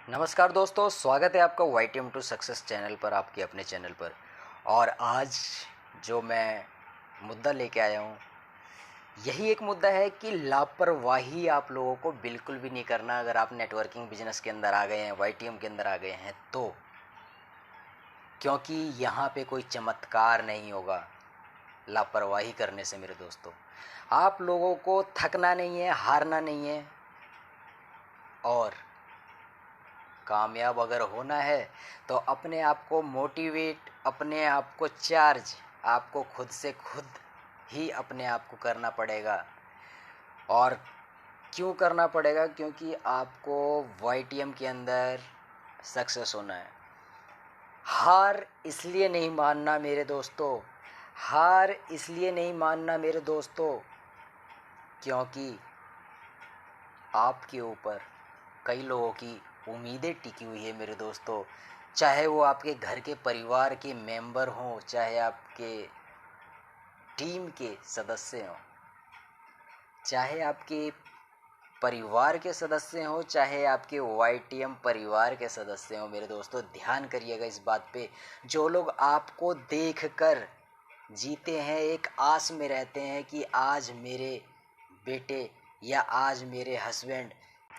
नमस्कार दोस्तों, स्वागत है आपका YTM टू सक्सेस चैनल पर, आपके अपने चैनल पर। और आज जो मैं मुद्दा लेके आया हूँ, यही एक मुद्दा है कि लापरवाही आप लोगों को बिल्कुल भी नहीं करना। अगर आप नेटवर्किंग बिजनेस के अंदर आ गए हैं, YTM के अंदर आ गए हैं तो, क्योंकि यहाँ पे कोई चमत्कार नहीं होगा लापरवाही करने से। मेरे दोस्तों, आप लोगों को थकना नहीं है, हारना नहीं है, और कामयाब अगर होना है तो अपने आप को मोटिवेट, अपने आप को चार्ज, आपको खुद से खुद ही अपने आप को करना पड़ेगा। और क्यों करना पड़ेगा? क्योंकि आपको YTM के अंदर सक्सेस होना है। हार इसलिए नहीं मानना मेरे दोस्तों, हार इसलिए नहीं मानना मेरे दोस्तों, क्योंकि आपके ऊपर कई लोगों की उम्मीदें टिकी हुई है मेरे दोस्तों। चाहे वो आपके घर के परिवार के मेंबर हों, चाहे आपके टीम के सदस्य हों, चाहे आपके परिवार के सदस्य हों, चाहे आपके YTM परिवार के सदस्य हों। मेरे दोस्तों, ध्यान करिएगा इस बात पे। जो लोग आपको देखकर जीते हैं, एक आस में रहते हैं कि आज मेरे बेटे या आज मेरे हस्बैंड,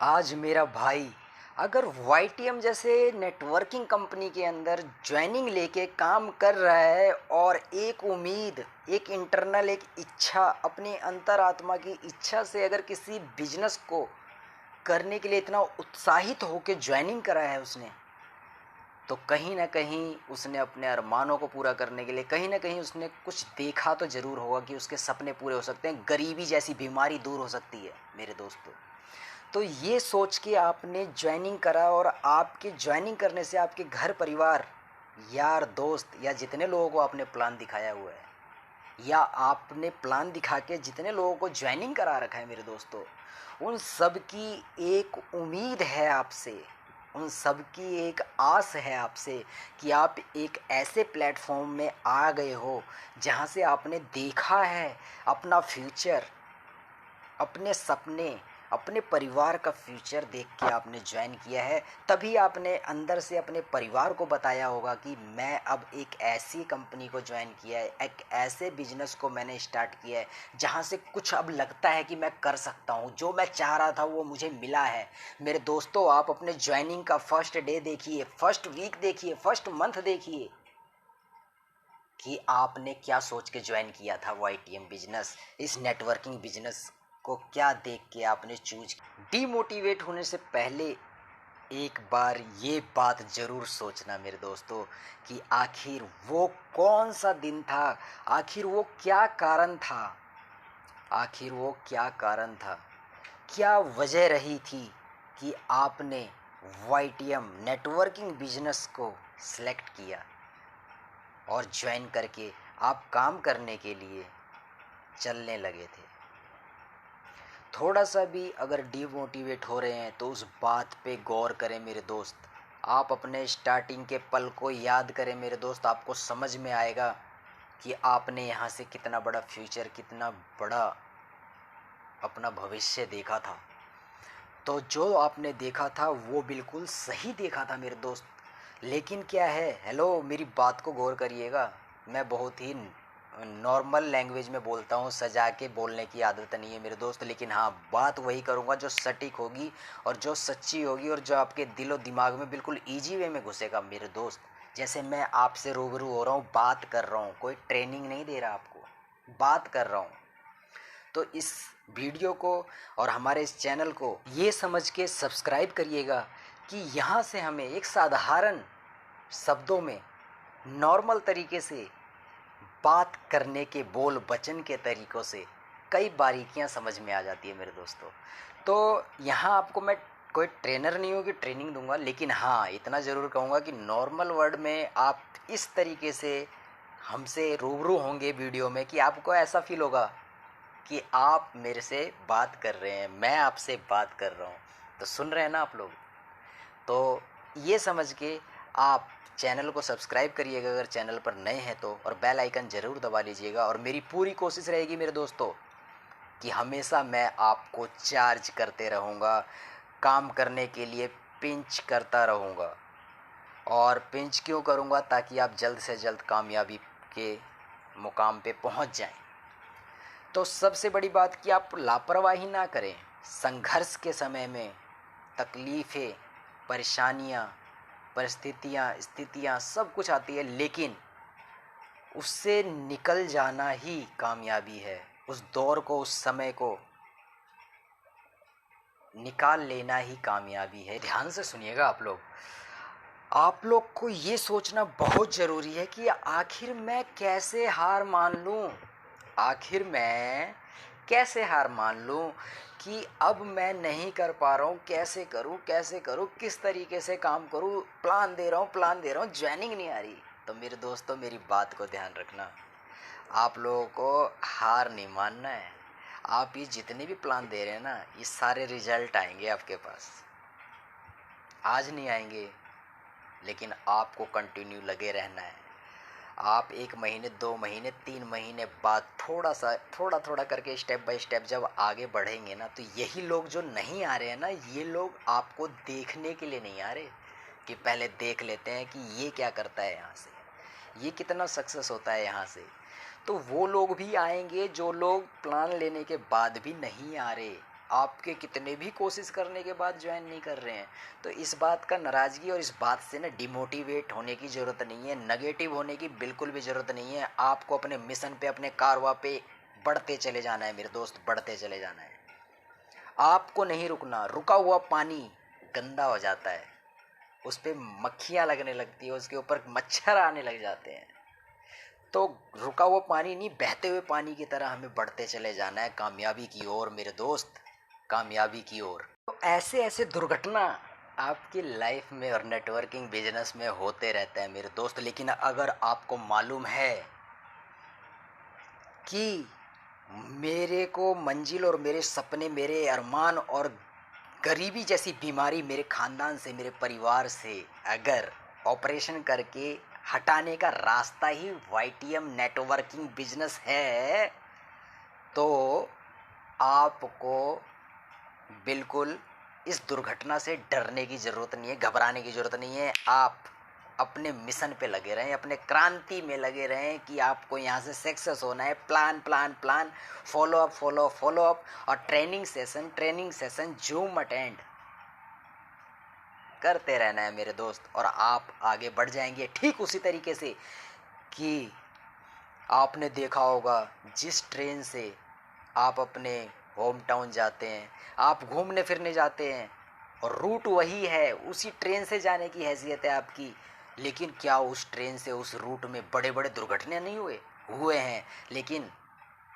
आज मेरा भाई अगर YTM जैसे नेटवर्किंग कंपनी के अंदर ज्वाइनिंग लेके काम कर रहा है, और एक उम्मीद, एक इंटरनल, एक इच्छा, अपनी अंतरात्मा की इच्छा से अगर किसी बिजनेस को करने के लिए इतना उत्साहित होकर ज्वाइनिंग करा है उसने, तो कहीं ना कहीं उसने अपने अरमानों को पूरा करने के लिए, कहीं ना कहीं उसने कुछ देखा तो ज़रूर होगा कि उसके सपने पूरे हो सकते हैं, गरीबी जैसी बीमारी दूर हो सकती है मेरे दोस्तों। तो ये सोच के आपने ज्वाइनिंग करा, और आपके ज्वाइनिंग करने से आपके घर परिवार, यार दोस्त, या जितने लोगों को आपने प्लान दिखाया हुआ है, या आपने प्लान दिखा के जितने लोगों को ज्वाइनिंग करा रखा है मेरे दोस्तों, उन सब की एक उम्मीद है आपसे, उन सब की एक आस है आपसे कि आप एक ऐसे प्लेटफॉर्म में आ गए हो जहां से आपने देखा है अपना फ्यूचर, अपने सपने, अपने परिवार का फ्यूचर देख के आपने ज्वाइन किया है। तभी आपने अंदर से अपने परिवार को बताया होगा कि मैं अब एक ऐसी कंपनी को ज्वाइन किया है, एक ऐसे बिजनेस को मैंने स्टार्ट किया है जहां से कुछ अब लगता है कि मैं कर सकता हूं, जो मैं चाह रहा था वो मुझे मिला है। मेरे दोस्तों, आप अपने ज्वाइनिंग का फर्स्ट डे देखिए, फर्स्ट वीक देखिए, फर्स्ट मंथ देखिए कि आपने क्या सोच के ज्वाइन किया था YTM बिजनेस, इस नेटवर्किंग बिजनेस को क्या देख के आपने चूज। डीमोटिवेट होने से पहले एक बार ये बात जरूर सोचना मेरे दोस्तों कि आखिर वो कौन सा दिन था, आखिर वो क्या कारण था, आखिर वो क्या कारण था, क्या वजह रही थी कि आपने YTM नेटवर्किंग बिजनेस को सिलेक्ट किया और ज्वाइन करके आप काम करने के लिए चलने लगे थे। थोड़ा सा भी अगर डीमोटिवेट हो रहे हैं तो उस बात पे गौर करें मेरे दोस्त। आप अपने स्टार्टिंग के पल को याद करें मेरे दोस्त, आपको समझ में आएगा कि आपने यहाँ से कितना बड़ा फ्यूचर, कितना बड़ा अपना भविष्य देखा था। तो जो आपने देखा था वो बिल्कुल सही देखा था मेरे दोस्त। लेकिन क्या है, हेलो, मेरी बात को गौर करिएगा। मैं बहुत ही नॉर्मल लैंग्वेज में बोलता हूँ, सजा के बोलने की आदत नहीं है मेरे दोस्त। लेकिन हाँ, बात वही करूँगा जो सटीक होगी और जो सच्ची होगी और जो आपके दिलो दिमाग में बिल्कुल ईजी वे में घुसेगा मेरे दोस्त। जैसे मैं आपसे रूबरू हो रहा हूँ, बात कर रहा हूँ, कोई ट्रेनिंग नहीं दे रहा आपको, बात कर रहा हूँ। तो इस वीडियो को और हमारे इस चैनल को ये समझ के सब्सक्राइब करिएगा कि यहाँ से हमें एक साधारण शब्दों में, नॉर्मल तरीके से बात करने के, बोल बचन के तरीक़ों से कई बारीकियां समझ में आ जाती है मेरे दोस्तों। तो यहाँ आपको मैं कोई ट्रेनर नहीं हूँ कि ट्रेनिंग दूंगा, लेकिन हाँ, इतना ज़रूर कहूँगा कि नॉर्मल वर्ड में आप इस तरीके से हमसे रूबरू होंगे वीडियो में कि आपको ऐसा फील होगा कि आप मेरे से बात कर रहे हैं, मैं आपसे बात कर रहा हूँ। तो सुन रहे हैं ना आप लोग? तो ये समझ के आप चैनल को सब्सक्राइब करिएगा अगर चैनल पर नए हैं तो, और बेल आइकन ज़रूर दबा लीजिएगा। और मेरी पूरी कोशिश रहेगी मेरे दोस्तों कि हमेशा मैं आपको चार्ज करते रहूँगा काम करने के लिए, पिंच करता रहूँगा। और पिंच क्यों करूँगा? ताकि आप जल्द से जल्द कामयाबी के मुकाम पे पहुँच जाएं। तो सबसे बड़ी बात कि आप लापरवाही ना करें। संघर्ष के समय में तकलीफ़ें, परेशानियाँ, परिस्थितियाँ, स्थितियाँ सब कुछ आती है, लेकिन उससे निकल जाना ही कामयाबी है। उस दौर को, उस समय को निकाल लेना ही कामयाबी है। ध्यान से सुनिएगा आप लोग को ये सोचना बहुत ज़रूरी है कि आखिर मैं कैसे हार मान लूँ। आखिर मैं कैसे हार मान लूँ कि अब मैं नहीं कर पा रहा हूँ, कैसे करूँ, किस तरीके से काम करूँ। प्लान दे रहा हूँ, ज्वाइनिंग नहीं आ रही। तो मेरे दोस्तों, मेरी बात को ध्यान रखना। आप लोगों को हार नहीं मानना है। आप ये जितने भी प्लान दे रहे हैं ना, ये सारे रिजल्ट आएंगे आपके पास। आज नहीं आएंगे, लेकिन आपको कंटिन्यू लगे रहना है। आप 1 महीने, 2 महीने, 3 महीने बाद थोड़ा थोड़ा करके स्टेप बाय स्टेप जब आगे बढ़ेंगे ना, तो यही लोग जो नहीं आ रहे हैं ना, ये लोग आपको देखने के लिए नहीं आ रहे कि पहले देख लेते हैं कि ये क्या करता है यहाँ से, ये कितना सक्सेस होता है यहाँ से। तो वो लोग भी आएंगे जो लोग प्लान लेने के बाद भी नहीं आ रहे, आपके कितने भी कोशिश करने के बाद ज्वाइन नहीं कर रहे हैं। तो इस बात का नाराज़गी और इस बात से ना डिमोटिवेट होने की ज़रूरत नहीं है, नेगेटिव होने की बिल्कुल भी ज़रूरत नहीं है। आपको अपने मिशन पे, अपने कारवां पे बढ़ते चले जाना है मेरे दोस्त, बढ़ते चले जाना है। आपको नहीं रुकना। रुका हुआ पानी गंदा हो जाता है, उस पर मक्खियाँ लगने लगती है, उसके ऊपर मच्छर आने लग जाते हैं। तो रुका हुआ पानी नहीं, बहते हुए पानी की तरह हमें बढ़ते चले जाना है कामयाबी की ओर मेरे दोस्त, कामयाबी की ओर। तो ऐसे ऐसे दुर्घटना आपकी लाइफ में और नेटवर्किंग बिजनेस में होते रहते हैं मेरे दोस्त। लेकिन अगर आपको मालूम है कि मेरे को मंजिल और मेरे सपने, मेरे अरमान और गरीबी जैसी बीमारी मेरे ख़ानदान से, मेरे परिवार से अगर ऑपरेशन करके हटाने का रास्ता ही YTM नेटवर्किंग बिजनेस है, तो आपको बिल्कुल इस दुर्घटना से डरने की ज़रूरत नहीं है, घबराने की ज़रूरत नहीं है। आप अपने मिशन पे लगे रहें, अपने क्रांति में लगे रहें कि आपको यहाँ से सक्सेस होना है। Plan plan plan, follow up और ट्रेनिंग सेशन जूम अटेंड करते रहना है मेरे दोस्त, और आप आगे बढ़ जाएंगे। ठीक उसी तरीके से कि आपने देखा होगा, जिस ट्रेन से आप अपने होम टाउन जाते हैं, आप घूमने फिरने जाते हैं और रूट वही है, उसी ट्रेन से जाने की हैसियत है आपकी, लेकिन क्या उस ट्रेन से, उस रूट में बड़े बड़े दुर्घटना नहीं हुए हैं? लेकिन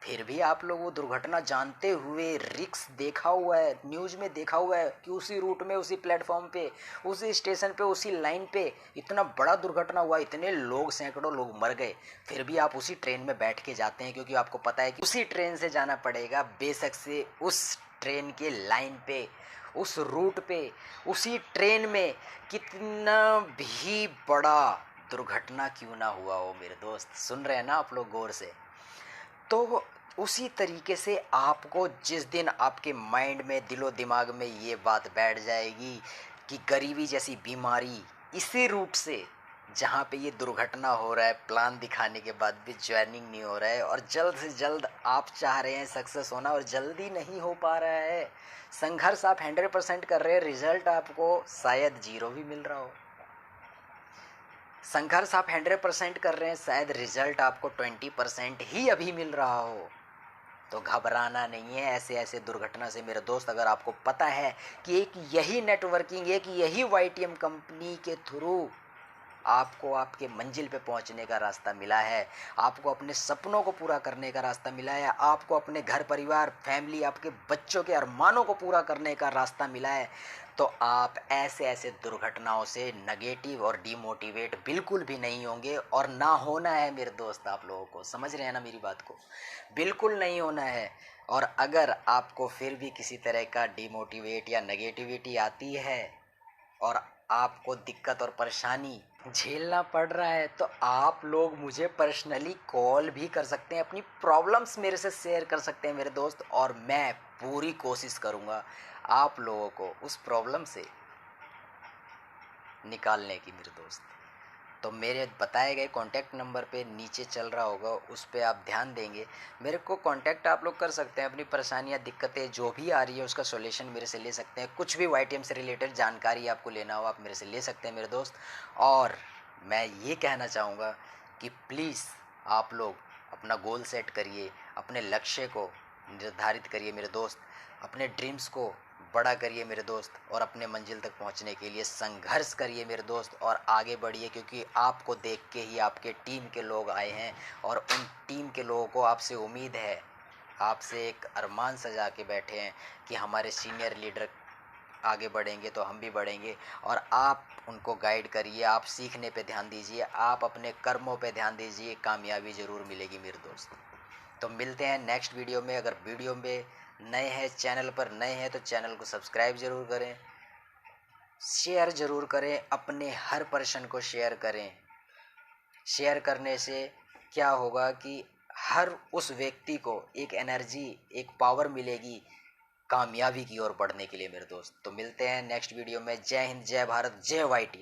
फिर भी आप लोग वो दुर्घटना जानते हुए, रिक्स देखा हुआ है, न्यूज़ में देखा हुआ है कि उसी रूट में, उसी प्लेटफॉर्म पे, उसी स्टेशन पे, उसी लाइन पे इतना बड़ा दुर्घटना हुआ, इतने लोग, सैकड़ों लोग मर गए, फिर भी आप उसी ट्रेन में बैठ के जाते हैं, क्योंकि आपको पता है कि उसी ट्रेन से जाना पड़ेगा। बेशक से उस ट्रेन के लाइन पे, उस रूट पे, उसी ट्रेन में कितना भी बड़ा दुर्घटना क्यों ना हुआ हो मेरे दोस्त। सुन रहे हैं ना आप लोग गौर से? तो उसी तरीके से आपको जिस दिन आपके माइंड में, दिलो दिमाग में ये बात बैठ जाएगी कि गरीबी जैसी बीमारी इसी रूट से, जहाँ पे ये दुर्घटना हो रहा है, प्लान दिखाने के बाद भी ज्वाइनिंग नहीं हो रहा है, और जल्द से जल्द आप चाह रहे हैं सक्सेस होना और जल्दी नहीं हो पा रहा है। संघर्ष आप 100% कर रहे हैं, रिजल्ट आपको शायद 0 भी मिल रहा हो। संघर्ष आप 100% कर रहे हैं, शायद रिजल्ट आपको 20% ही अभी मिल रहा हो। तो घबराना नहीं है ऐसे ऐसे दुर्घटना से मेरे दोस्त। अगर आपको पता है कि एक यही नेटवर्किंग, एक यही YTM कंपनी के थ्रू आपको आपके मंजिल पे पहुंचने का रास्ता मिला है, आपको अपने सपनों को पूरा करने का रास्ता मिला है, आपको अपने घर परिवार, फैमिली, आपके बच्चों के अरमानों को पूरा करने का रास्ता मिला है, तो आप ऐसे ऐसे दुर्घटनाओं से नेगेटिव और डिमोटिवेट बिल्कुल भी नहीं होंगे। और ना होना है मेरे दोस्त, आप लोगों को समझ रहे हैं ना मेरी बात को? बिल्कुल नहीं होना है। और अगर आपको फिर भी किसी तरह का डिमोटिवेट या नेगेटिविटी आती है और आपको दिक्कत और परेशानी झेलना पड़ रहा है, तो आप लोग मुझे पर्सनली कॉल भी कर सकते हैं, अपनी प्रॉब्लम्स मेरे से शेयर कर सकते हैं मेरे दोस्त, और मैं पूरी कोशिश करूँगा आप लोगों को उस प्रॉब्लम से निकालने की मेरे दोस्त। तो मेरे बताए गए कॉन्टैक्ट नंबर पे नीचे चल रहा होगा, उस पे आप ध्यान देंगे। मेरे को कॉन्टैक्ट आप लोग कर सकते हैं, अपनी परेशानियाँ दिक्कतें जो भी आ रही है उसका सॉल्यूशन मेरे से ले सकते हैं। कुछ भी YTM से रिलेटेड जानकारी आपको लेना हो आप मेरे से ले सकते हैं मेरे दोस्त। और मैं ये कहना चाहूँगा कि प्लीज़ आप लोग अपना गोल सेट करिए, अपने लक्ष्य को निर्धारित करिए मेरे दोस्त, अपने ड्रीम्स को बड़ा करिए मेरे दोस्त, और अपने मंजिल तक पहुंचने के लिए संघर्ष करिए मेरे दोस्त, और आगे बढ़िए। क्योंकि आपको देख के ही आपके टीम के लोग आए हैं, और उन टीम के लोगों को आपसे उम्मीद है, आपसे एक अरमान सजा के बैठे हैं कि हमारे सीनियर लीडर आगे बढ़ेंगे तो हम भी बढ़ेंगे। और आप उनको गाइड करिए, आप सीखने पे ध्यान दीजिए, आप अपने कर्मों पे ध्यान दीजिए, कामयाबी ज़रूर मिलेगी मेरे दोस्त। तो मिलते हैं नेक्स्ट वीडियो में। अगर वीडियो में नए हैं, चैनल पर नए हैं, तो चैनल को सब्सक्राइब ज़रूर करें, शेयर ज़रूर करें, अपने हर पर्सन को शेयर करें। शेयर करने से क्या होगा कि हर उस व्यक्ति को एक एनर्जी, एक पावर मिलेगी कामयाबी की ओर बढ़ने के लिए मेरे दोस्त। तो मिलते हैं नेक्स्ट वीडियो में। जय हिंद, जय भारत, जय YTM।